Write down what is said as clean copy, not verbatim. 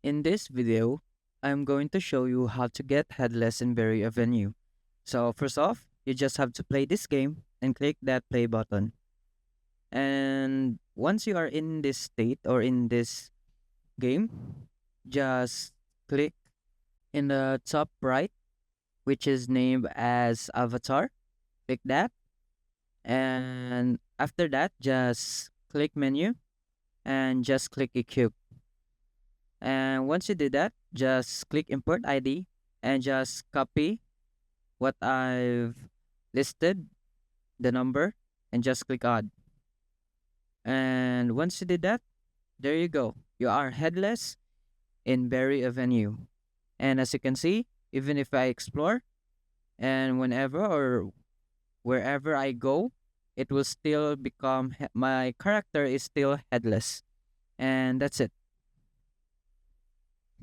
In this video, I'm going to show you how to get headless in Berry Avenue. So first off, you just have to play this game and click that play button. And once you are in this state or in this game, just click in the top right, which is named as avatar. Click that. And after that, just click menu and just click equip. And once you did that, just click import ID and just copy what I've listed, the number, and just click add. And once you did that, there you go. You are headless in Berry Avenue. And as you can see, even if I explore and whenever or wherever I go, it will still become my character is still headless. And that's it.